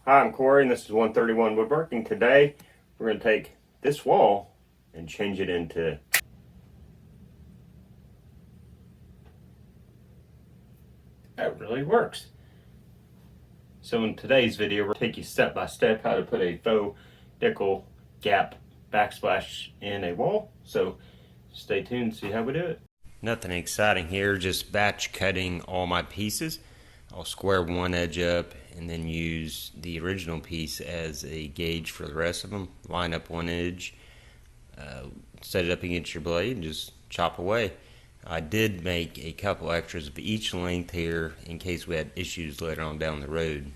Hi, I'm Corey, and this is 131 Woodworking. Today, we're going to take this wall and change it into that really works. So in today's video, we'll take you step by step how to put a faux nickel gap backsplash in a wall. So stay tuned to see how we do it. Nothing exciting here, just batch cutting all my pieces. I'll square one edge up and then use the original piece as a gauge for the rest of them. Line up one edge, set it up against your blade, and just chop away. I did make a couple extras of each length here in case we had issues later on down the road.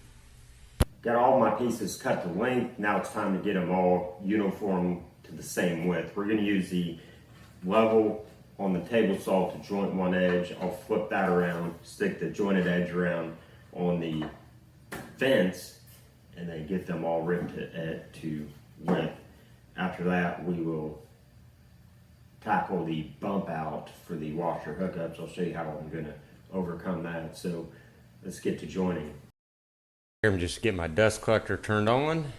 Got all my pieces cut to length. Now it's time to get them all uniform to the same width. We're going to use the level on the table saw to joint one edge. I'll flip that around, stick the jointed edge around on the fence, and then get them all ripped to width. After that, we will tackle the bump out for the washer hookups. I'll show you how I'm going to overcome that. So let's get to joining. Here I'm just getting my dust collector turned on,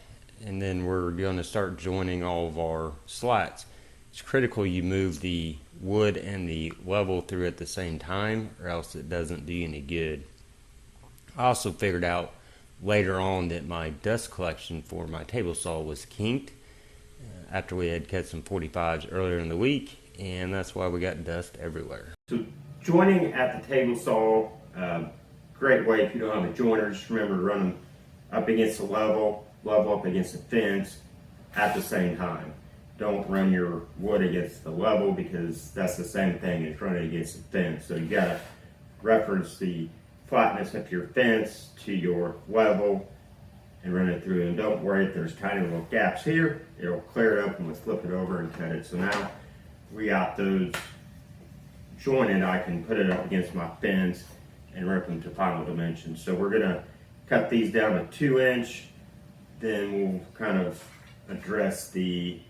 and then we're going to start joining all of our slats. It's critical you move the wood and the level through at the same time, or else it doesn't do you any good. I also figured out later on that my dust collection for my table saw was kinked after we had cut some 45s earlier in the week, and that's why we got dust everywhere. So joining at the table saw, great way if you don't have a joiner. Just remember to run them up against the level up against the fence at the same time. Don't run your wood against the level, because that's the same thing as running against the fence. So you gotta reference the flatness of your fence to your level and run it through. And don't worry if there's tiny little gaps here. It'll clear it up and we'll flip it over and cut it. So now we got those jointed. I can put it up against my fence and rip them to final dimensions. So we're gonna cut these down to 2-inch. Then we'll kind of address the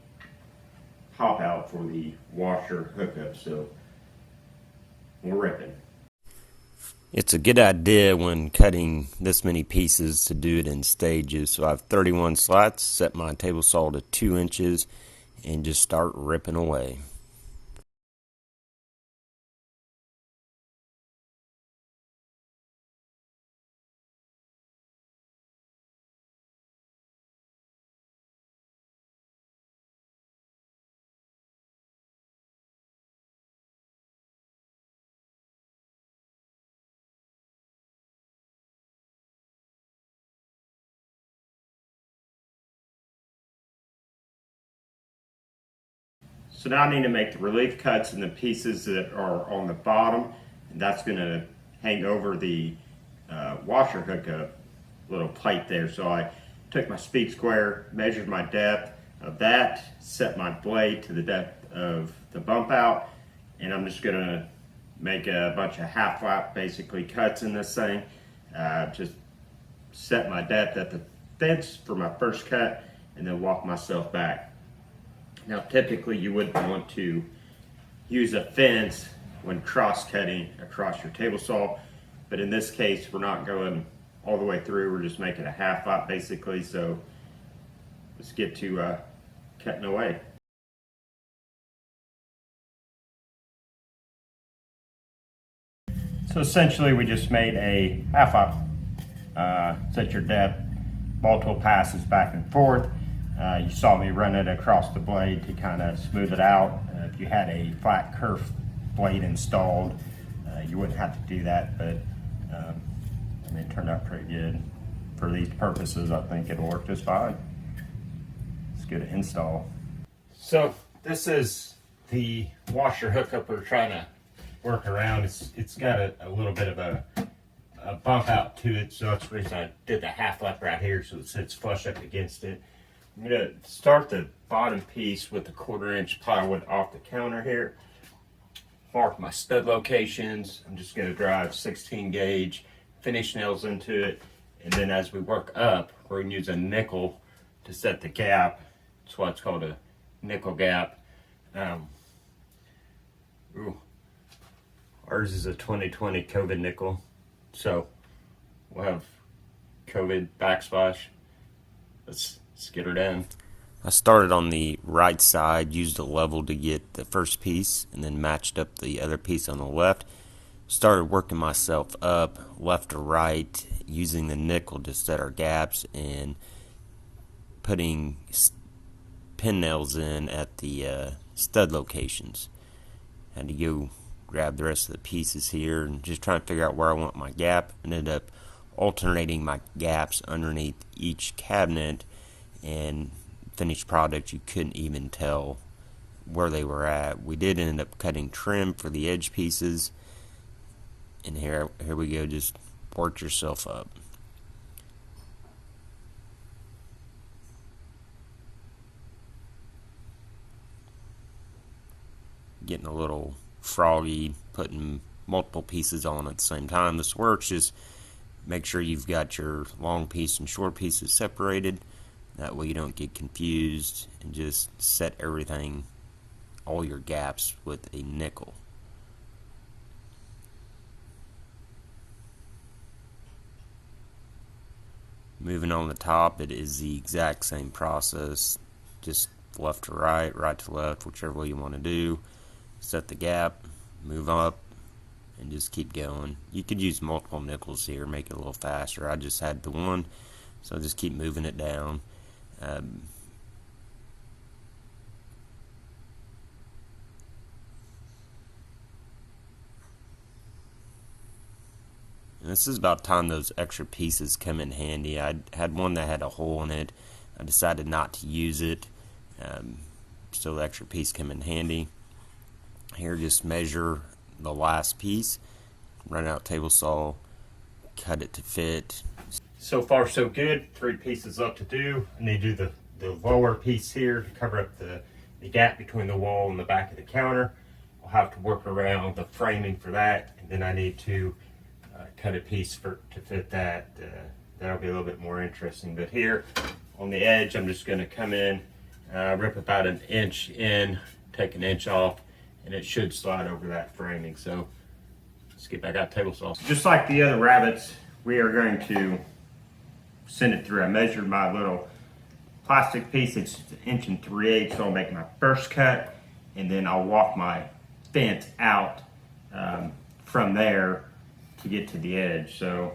pop out for the washer hookup. So we're ripping. It's a good idea when cutting this many pieces to do it in stages. So I have 31 slats, set my table saw to 2 inches, and just start ripping away. So now I need to make the relief cuts in the pieces that are on the bottom, and that's going to hang over the washer hookup little plate there. So I took my speed square, measured my depth of that, set my blade to the depth of the bump out, and I'm just going to make a bunch of half flat basically cuts in this thing. Just set my depth at the fence for my first cut, and then walk myself back. Now typically you wouldn't want to use a fence when cross-cutting across your table saw, but in this case we're not going all the way through, we're just making a half flat basically. So let's get to cutting away. So essentially we just made a half flat, set your depth, multiple passes back and forth. You saw me run it across the blade to kind of smooth it out. If you had a flat kerf blade installed, you wouldn't have to do that, but I mean, it turned out pretty good. For these purposes, I think it'll work just fine. It's good to install. So this is the washer hookup we're trying to work around. It's got a little bit of a bump out to it, so that's the reason I did the half lap right here, so it sits flush up against it. I'm going to start the bottom piece with the 1/4 inch plywood off the counter here. Mark my stud locations. I'm just going to drive 16 gauge finish nails into it, and then as we work up, we're going to use a nickel to set the gap. That's why it's called a nickel gap. Ours is a 2020 COVID nickel, so we'll have COVID backsplash let's get her done. I started on the right side, used a level to get the first piece, and then matched up the other piece on the left. Started working myself up left to right, using the nickel to set our gaps and putting pin nails in at the stud locations. Had to go grab the rest of the pieces here and just try and figure out where I want my gap. Ended up alternating my gaps underneath each cabinet, and finished product you couldn't even tell where they were at. We did end up cutting trim for the edge pieces, and here we go. Just work yourself up. Getting a little froggy putting multiple pieces on at the same time. This works. Just make sure you've got your long piece and short pieces separated. That way you don't get confused, and just set everything, all your gaps, with a nickel. Moving on the top, it is the exact same process, just left to right, right to left, whichever way you want to do. Set the gap, move up, and just keep going. You could use multiple nickels here, make it a little faster. I just had the one, so just keep moving it down. And this is about time those extra pieces come in handy. I had one that had a hole in it. I decided not to use it. So the extra piece came in handy. Here, just measure the last piece, run out table saw, cut it to fit. So far so good. 3 pieces left to do. I need to do the lower piece here to cover up the gap between the wall and the back of the counter. I'll have to work around the framing for that, and then I need to cut a piece to fit that. That'll be a little bit more interesting. But here on the edge, I'm just going to come in, rip about an inch in, take an inch off, and it should slide over that framing. So let's get back out table saw. Just like the other rabbets, we are going to send it through. I measured my little plastic piece. It's 1 3/8, so I'll make my first cut, and then I'll walk my fence out from there to get to the edge. So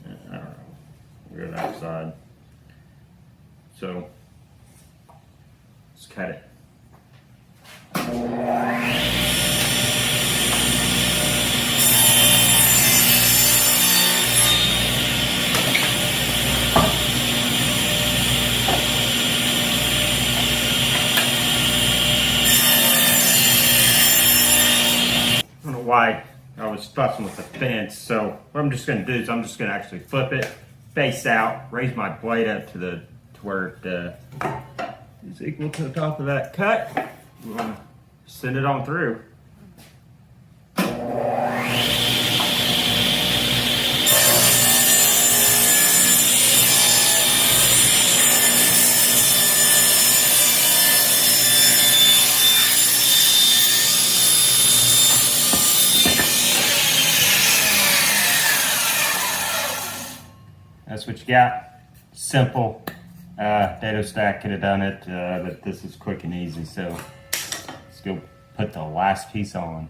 I don't know, we'll go that side. So let's cut it. I don't know why I was fussing with the fence. So what I'm just going to do is I'm just going to actually flip it face out, raise my blade up to where it is equal to the top of that cut. We're going to send it on through. That's what you got. Simple. Dado stack could have done it, but this is quick and easy. So let's go put the last piece on.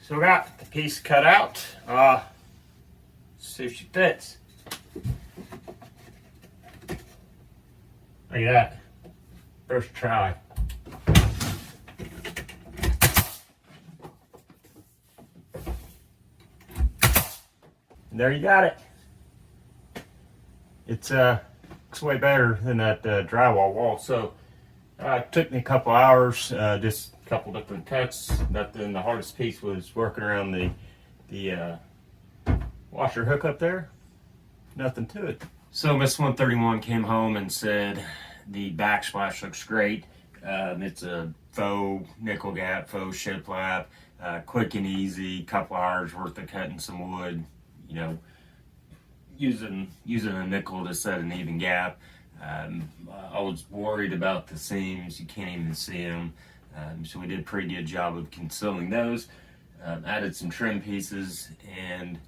So I got the piece cut out. See if she fits. Look at that. First try. And there you got it. It's way better than that drywall wall. So it took me a couple hours, just a couple different cuts. Nothing. The hardest piece was working around the washer hook up there. Nothing to it. So Miss 131 came home and said the backsplash looks great. It's a faux nickel gap, faux shiplap, quick and easy. Couple hours worth of cutting some wood. You know, using a nickel to set an even gap. I was worried about the seams. You can't even see them. So we did a pretty good job of concealing those. Added some trim pieces and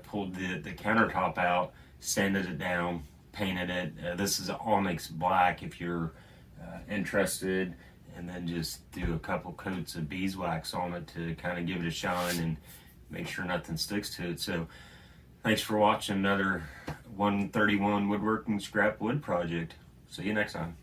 pulled the countertop out, sanded it down, painted it. This is onyx black if you're interested, and then just do a couple coats of beeswax on it to kind of give it a shine and make sure nothing sticks to it. So thanks for watching another 131 woodworking scrap wood project. See you next time.